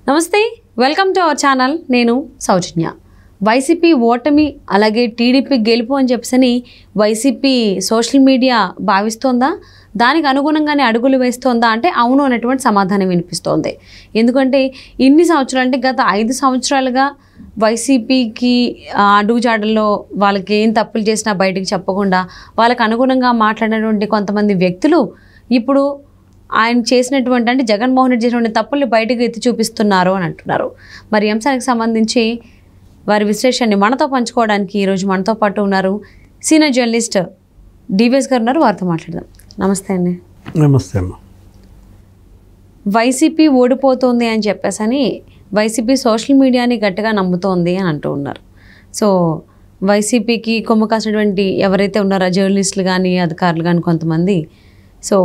నమస్తే, welcome to our channel. నేను సౌజన్య. YCP ఓటమి అలాగే టీడీపీ గెలుపు అని చెప్పని వైసీపీ సోషల్ మీడియా భావిస్తోందా, దానికి అనుగుణంగానే అడుగులు వేస్తోందా అంటే అవును అనేటువంటి సమాధానం వినిపిస్తోంది. ఎందుకంటే ఇన్ని సంవత్సరాలు అంటే గత 5 సంవత్సరాలుగా వైసీపీకి అడుగుజాడల్లో వాళ్ళకి ఏం తప్పులు చేసినా బయటకు చెప్పకుండా వాళ్ళకు అనుగుణంగా మాట్లాడినటువంటి కొంతమంది వ్యక్తులు ఇప్పుడు ఆయన చేసినటువంటి అంటే జగన్మోహన్ రెడ్డి చేసినటువంటి తప్పుల్ని బయటకు ఎత్తి చూపిస్తున్నారు అని అంటున్నారు. మరి ఈ అంశానికి సంబంధించి వారి విశ్లేషణని మనతో పంచుకోవడానికి ఈరోజు మనతో పాటు ఉన్నారు సీనియర్ జర్నలిస్ట్ డివిఎస్ గారు ఉన్నారు. వారితో మాట్లాడదాం. నమస్తే అండి. నమస్తే అమ్మ. వైసీపీ ఓడిపోతుంది అని చెప్పేసని వైసీపీ సోషల్ మీడియాని గట్టిగా నమ్ముతోంది అని అంటూ ఉన్నారు. సో వైసీపీకి కొమ్ము కాసినటువంటి ఎవరైతే ఉన్నారో జర్నలిస్టులు కానీ అధికారులు కానీ కొంతమంది సో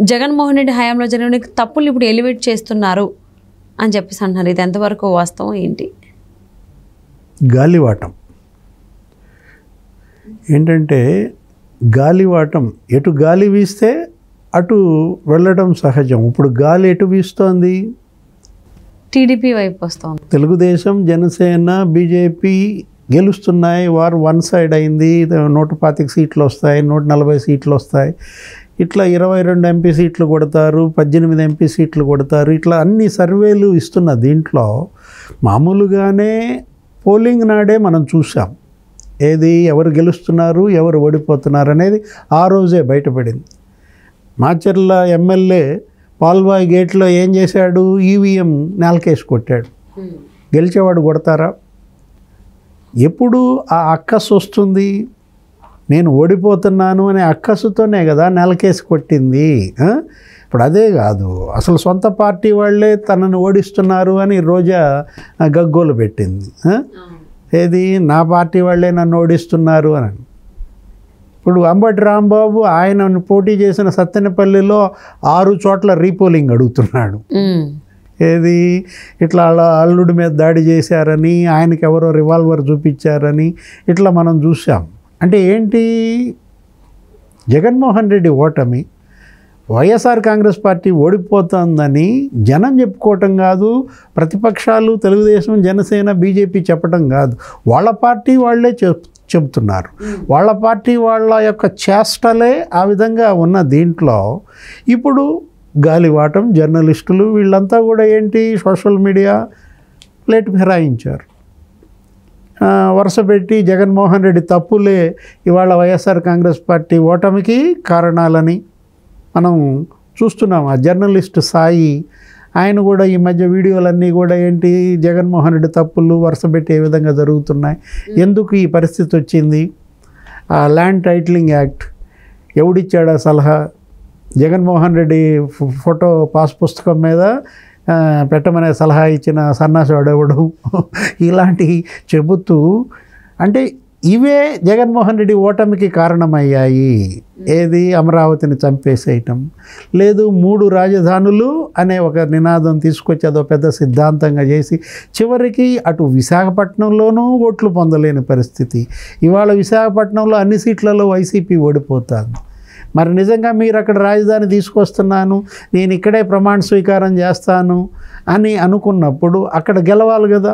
జగన్మోహన్ రెడ్డి హయాంలో జరిగిన తప్పులు ఇప్పుడు ఎలివేట్ చేస్తున్నారు అని చెప్పేసి అంటున్నారు. ఇది ఎంతవరకు వాస్తవం ఏంటి? గాలివాటం ఏంటంటే గాలివాటం ఎటు గాలి వీస్తే అటు వెళ్ళడం సహజం. ఇప్పుడు గాలి ఎటు వీస్తోంది? టీడీపీ వైపు వస్తుంది. తెలుగుదేశం, జనసేన, బీజేపీ గెలుస్తున్నాయి. వారు వన్ సైడ్ అయింది. 125 సీట్లు వస్తాయి, 140 సీట్లు వస్తాయి. ఇట్లా 22 ఎంపీ సీట్లు కొడతారు, 18 ఎంపీ సీట్లు కొడతారు. ఇట్లా అన్ని సర్వేలు ఇస్తున్న దీంట్లో మామూలుగానే పోలింగ్ నాడే మనం చూసాం ఏది ఎవరు గెలుస్తున్నారు ఎవరు ఓడిపోతున్నారు అనేది ఆ రోజే బయటపడింది. మాచర్ల ఎమ్మెల్యే పాల్వాయి గేట్లో ఏం చేశాడు? ఈవీఎం నేలకేసి కొట్టాడు. గెలిచేవాడు కొడతారా? ఎప్పుడు ఆ అక్కసు వస్తుంది? నేను ఓడిపోతున్నాను అనే అక్కసుతోనే కదా నెలకేసి కొట్టింది. ఇప్పుడు అదే కాదు, అసలు సొంత పార్టీ వాళ్ళే తనను ఓడిస్తున్నారు అని రోజా గగ్గోలు పెట్టింది. ఏది నా పార్టీ వాళ్ళే నన్ను ఓడిస్తున్నారు అని. ఇప్పుడు అంబటి రాంబాబు ఆయన పోటీ చేసిన సత్తెనపల్లిలో 6 చోట్ల రీపోలింగ్ అడుగుతున్నాడు. ఏది ఇట్లా అల్లుడి మీద దాడి చేశారని, ఆయనకి ఎవరో రివాల్వర్ చూపించారని ఇట్లా మనం చూసాం. అంటే ఏంటి? జగన్మోహన్ రెడ్డి ఓటమి, వైఎస్ఆర్ కాంగ్రెస్ పార్టీ ఓడిపోతుందని జనం చెప్పుకోవటం కాదు, ప్రతిపక్షాలు తెలుగుదేశం, జనసేన, బీజేపీ చెప్పటం కాదు, వాళ్ళ పార్టీ వాళ్ళే చెబుతున్నారు. వాళ్ళ పార్టీ వాళ్ళ యొక్క చేష్టలే ఆ విధంగా ఉన్న దీంట్లో ఇప్పుడు గాలివాటం జర్నలిస్టులు వీళ్ళంతా కూడా ఏంటి సోషల్ మీడియా ప్లేట్ ఫిరాయించారు. వరుస పెట్టి జగన్మోహన్ రెడ్డి తప్పులే ఇవాళ వైఎస్ఆర్ కాంగ్రెస్ పార్టీ ఓటమికి కారణాలని మనం చూస్తున్నాం. ఆ జర్నలిస్ట్ సాయి ఆయన కూడా ఈ మధ్య వీడియోలన్నీ కూడా ఏంటి జగన్మోహన్ రెడ్డి తప్పులు వరుస పెట్టి ఏ విధంగా జరుగుతున్నాయి, ఎందుకు ఈ పరిస్థితి వచ్చింది, ఆ ల్యాండ్ టైటిలింగ్ యాక్ట్ ఎవడిచ్చాడు ఆ సలహా, జగన్మోహన్ రెడ్డి ఫోటో పాస్ పుస్తకం మీద పెట్టమనే సలహా ఇచ్చిన సన్నాసివాడెవడు, ఇలాంటివి చెబుతూ అంటే ఇవే జగన్మోహన్ రెడ్డి ఓటమికి కారణమయ్యాయి. ఏది అమరావతిని చంపేసేయటం లేదు, 3 రాజధానులు అనే ఒక నినాదం తీసుకొచ్చి అదో పెద్ద సిద్ధాంతంగా చేసి చివరికి అటు విశాఖపట్నంలోనూ ఓట్లు పొందలేని పరిస్థితి. ఇవాళ విశాఖపట్నంలో అన్ని సీట్లలో వైసీపీ ఓడిపోతుంది. మరి నిజంగా మీరు అక్కడ రాజధాని తీసుకొస్తున్నాను, నేను ఇక్కడే ప్రమాణ స్వీకారం చేస్తాను అని అనుకున్నప్పుడు అక్కడ గెలవాలి కదా.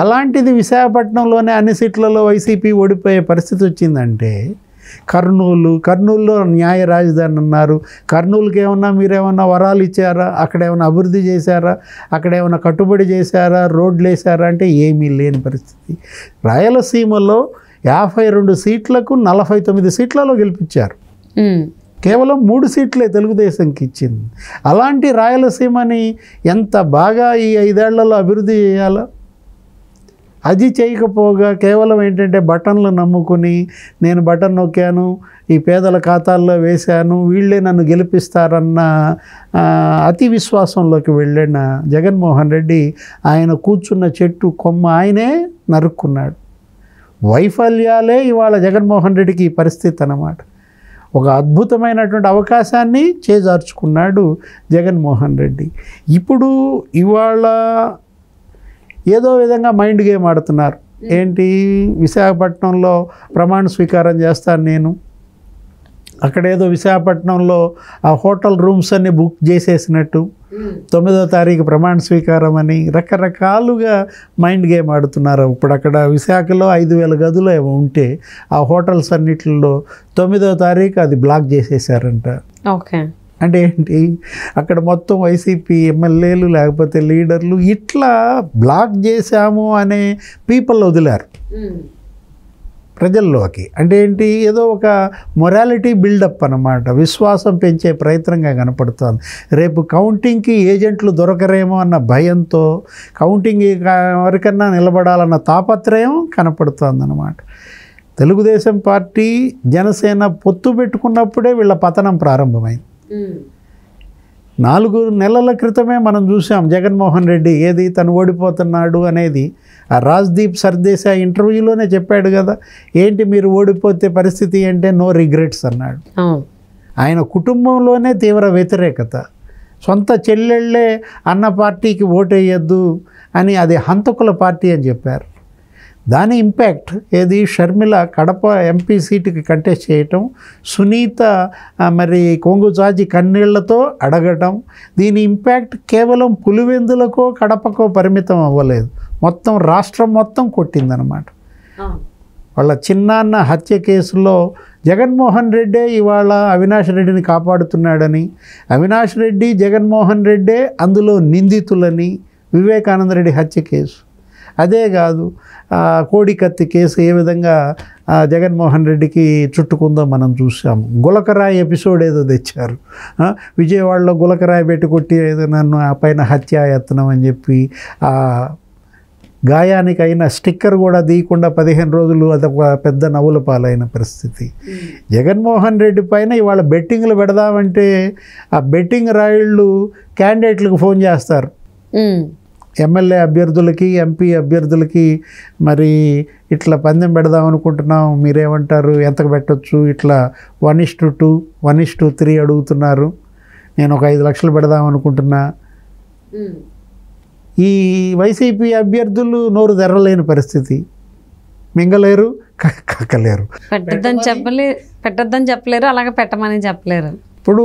అలాంటిది విశాఖపట్నంలోనే అన్ని సీట్లలో వైసీపీ ఓడిపోయే పరిస్థితి వచ్చిందంటే కర్నూలులో న్యాయ రాజధాని అన్నారు. కర్నూలుకి ఏమన్నా మీరేమన్నా వరాలు ఇచ్చారా? అక్కడేమన్నా అభివృద్ధి చేశారా? అక్కడేమన్నా కట్టుబడి చేశారా? రోడ్లు వేసారా? అంటే ఏమీ లేని పరిస్థితి. రాయలసీమలో 52 సీట్లకు 49 సీట్లలో గెలిపించారు. కేవలం 3 సీట్లే తెలుగుదేశంకి ఇచ్చింది. అలాంటి రాయలసీమని ఎంత బాగా ఈ 5 ఏళ్లలో అభివృద్ధి చేయాలా? అది చేయకపోగా కేవలం ఏంటంటే బటన్లు నమ్ముకుని నేను బటన్ నొక్కాను, ఈ పేదల ఖాతాల్లో వేశాను, వీళ్ళే నన్ను గెలిపిస్తారన్న అతి విశ్వాసంలోకి వెళ్ళిన జగన్మోహన్ రెడ్డి ఆయన కూర్చున్న చెట్టు కొమ్మ ఆయనే నరుక్కున్నాడు. వైఫల్యాలే ఇవాళ జగన్మోహన్ రెడ్డికి ఈ పరిస్థితి అన్నమాట. ఒక అద్భుతమైనటువంటి అవకాశాన్ని చేజార్చుకున్నాడు జగన్మోహన్ రెడ్డి. ఇప్పుడు ఇవాళ ఏదో విధంగా మైండ్ గేమ్ ఆడుతున్నారు. ఏంటి? విశాఖపట్నంలో ప్రమాణ స్వీకారం చేస్తాను నేను, అక్కడేదో విశాఖపట్నంలో ఆ హోటల్ రూమ్స్ అన్ని బుక్ చేసేసినట్టు 9వ తారీఖు ప్రమాణ స్వీకారం అని రకరకాలుగా మైండ్ గేమ్ ఆడుతున్నారు. ఇప్పుడు అక్కడ విశాఖలో 5,000 గదులు ఏమో ఉంటే ఆ హోటల్స్ అన్నిటిలో 9వ తారీఖు అది బ్లాక్ చేసేసారంట. ఓకే, అంటే ఏంటి, అక్కడ మొత్తం వైసీపీ ఎమ్మెల్యేలు లేకపోతే లీడర్లు ఇట్లా బ్లాక్ చేశాము అనే పీపుల్ వదిలారు ప్రజల్లోకి. అంటే ఏంటి, ఏదో ఒక మొరాలిటీ బిల్డప్ అన్నమాట, విశ్వాసం పెంచే ప్రయత్నంగా కనపడుతుంది. రేపు కౌంటింగ్కి ఏజెంట్లు దొరకరేమో అన్న భయంతో కౌంటింగ్ ఎవరికన్నా నిలబడాలన్న తాపత్రయం కనపడుతుంది అన్నమాట. తెలుగుదేశం పార్టీ జనసేన పొత్తు పెట్టుకున్నప్పుడే వీళ్ళ పతనం ప్రారంభమైంది. 4 నెలల క్రితమే మనం చూసాం జగన్మోహన్ రెడ్డి ఏది తను ఓడిపోతున్నాడు అనేది. ఆ రాజ్దీప్ సర్దేశాయ్ ఇంటర్వ్యూలోనే చెప్పాడు కదా, ఏంటి మీరు ఓడిపోతే పరిస్థితి అంటే నో రిగ్రెట్స్ అన్నాడు. ఆయన కుటుంబంలోనే తీవ్ర వ్యతిరేకత, సొంత చెల్లెళ్ళే అన్న పార్టీకి ఓటేయద్దు అని, అది హంతకుల పార్టీ అని చెప్పారు. దాని ఇంపాక్ట్ ఏది, షర్మిల కడప ఎంపీ సీటుకి కంటెస్ట్ చేయటం, సునీత మరి కొంగు చాచి కన్నీళ్లతో అడగటం, దీని ఇంపాక్ట్ కేవలం పులివెందులకో కడపకో పరిమితం అవ్వలేదు, మొత్తం రాష్ట్రం మొత్తం కొట్టిందనమాట. వాళ్ళ చిన్నాన్న హత్య కేసులో జగన్మోహన్ రెడ్డే ఇవాళ అవినాష్ రెడ్డిని కాపాడుతున్నాడని, అవినాష్ రెడ్డి జగన్మోహన్ రెడ్డే అందులో నిందితులని, వివేకానంద రెడ్డి హత్య కేసు అదే కాదు, కోడికత్తి కేసు ఏ విధంగా జగన్మోహన్ రెడ్డికి చుట్టుకుందో మనం చూసాము. గులకరాయి ఎపిసోడ్ ఏదో తెచ్చారు, విజయవాడలో గులకరాయి పెట్టి కొట్టి ఏదో నన్ను ఆ పైన హత్యాయత్నం అని చెప్పి ఆ గాయానికి అయిన స్టిక్కర్ కూడా తీయకుండా 15 రోజులు అదొక పెద్ద నవ్వుల పాలైన పరిస్థితి. జగన్మోహన్ రెడ్డి పైన ఇవాళ బెట్టింగ్లు పెడదామంటే ఆ బెట్టింగ్ రాయిళ్ళు క్యాండిడేట్లకు ఫోన్ చేస్తారు, ఎమ్మెల్యే అభ్యర్థులకి ఎంపీ అభ్యర్థులకి, మరి ఇట్లా పందెం పెడదాం అనుకుంటున్నాం మీరేమంటారు, ఎంతకు పెట్టచ్చు, ఇట్లా 1:2 1:3 అడుగుతున్నారు, నేను ఒక 5 లక్షలు పెడదాం అనుకుంటున్నా. ఈ వైసీపీ అభ్యర్థులు నోరు తెరలేని పరిస్థితి, మింగలేరు కక్కలేరు, పెట్టద్దని చెప్పలేరు, అలాగే పెట్టమని చెప్పలేరు. ఇప్పుడు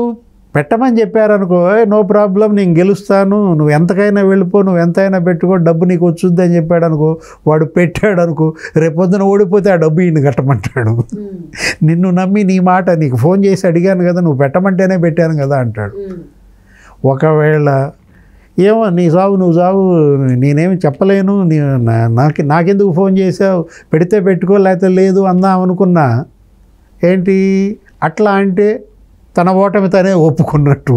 పెట్టమని చెప్పారనుకో, నో ప్రాబ్లం నేను గెలుస్తాను, నువ్వు ఎంతకైనా వెళ్ళిపో, నువ్వు ఎంతైనా పెట్టుకో, డబ్బు నీకు వచ్చుద్ది అని చెప్పాడు అనుకో, వాడు పెట్టాడు అనుకో, రేపొద్దున ఓడిపోతే ఆ డబ్బు ఈయన కట్టమంటాడు. నిన్ను నమ్మి నీ మాట, నీకు ఫోన్ చేసి అడిగాను కదా, నువ్వు పెట్టమంటేనే పెట్టాను కదా అంటాడు. ఒకవేళ ఏమో నీ సావు నువ్వు సావు, నేనేమి చెప్పలేను, నాకెందుకు ఫోన్ చేసావు, పెడితే పెట్టుకో లేకపోతే లేదు అందాం అనుకున్నా, ఏంటి అట్లా అంటే తన ఓటమి తనే ఒప్పుకున్నట్టు.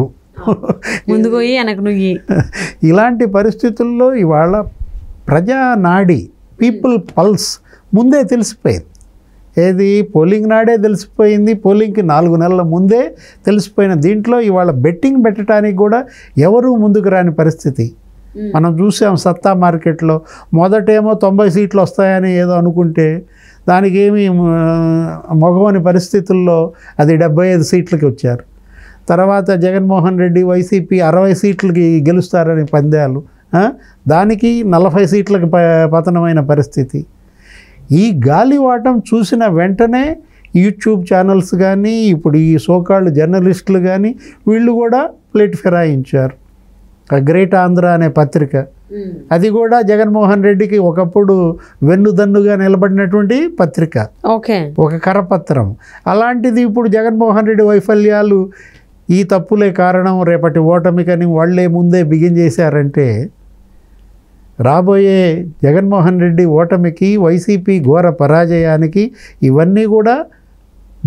ముందు పోయి వెనక నువ్వు. ఇలాంటి పరిస్థితుల్లో ఇవాళ ప్రజా నాడి, పీపుల్ పల్స్ ముందే తెలిసిపోయింది. ఏది, పోలింగ్ నాడే తెలిసిపోయింది, పోలింగ్కి 4 నెలల ముందే తెలిసిపోయిన దీంట్లో ఇవాళ బెట్టింగ్ పెట్టడానికి కూడా ఎవరూ ముందుకు రాని పరిస్థితి మనం చూసాం. సత్తా మార్కెట్లో మొదటేమో 90 సీట్లు వస్తాయని ఏదో అనుకుంటే దానికి ఏమి మగవని పరిస్థితుల్లో అది 75 సీట్లకి వచ్చారు. తర్వాత జగన్మోహన్ రెడ్డి వైసీపీ 60 సీట్లకి గెలుస్తారని పందాలు, దానికి 40 సీట్లకు పతనమైన పరిస్థితి. ఈ గాలివాటం చూసిన వెంటనే యూట్యూబ్ ఛానల్స్ కానీ, ఇప్పుడు ఈ సోకాళ్ళు జర్నలిస్టులు కానీ వీళ్ళు కూడా ప్లేట్ ఫిరాయించారు. గ్రేట్ ఆంధ్ర అనే పత్రిక, అది కూడా జగన్మోహన్ రెడ్డికి ఒకప్పుడు వెన్నుదన్నుగా నిలబడినటువంటి పత్రిక, ఒక కరపత్రం. అలాంటిది ఇప్పుడు జగన్మోహన్ రెడ్డి వైఫల్యాలు, ఈ తప్పులే కారణం రేపటి ఓటమికని వాళ్ళే ముందే బిగిన్ చేశారంటే, రాబోయే జగన్మోహన్ రెడ్డి ఓటమికి, వైసీపీ ఘోర పరాజయానికి ఇవన్నీ కూడా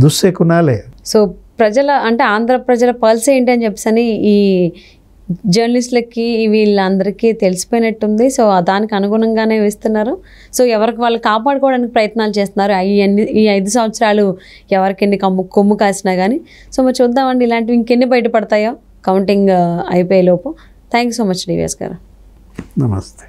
దుశ్శకునాలే. సో ప్రజల అంటే ఆంధ్ర ప్రజల పల్స్ ఏంటి అని చెప్పని ఈ జర్నలిస్టులకి వీళ్ళందరికీ తెలిసిపోయినట్టుంది. సో దానికి అనుగుణంగానే వేస్తున్నారు. సో ఎవరికి వాళ్ళు కాపాడుకోవడానికి ప్రయత్నాలు చేస్తున్నారు. ఈ 5 సంవత్సరాలు ఎవరికి ఎన్ని కొమ్ము కాసినా కానీ. సో మరి చూద్దామండి ఇలాంటివి ఇంకెన్ని బయటపడతాయో కౌంటింగ్ అయిపోయేలోపు. Thank you so much DVS garu. నమస్తే.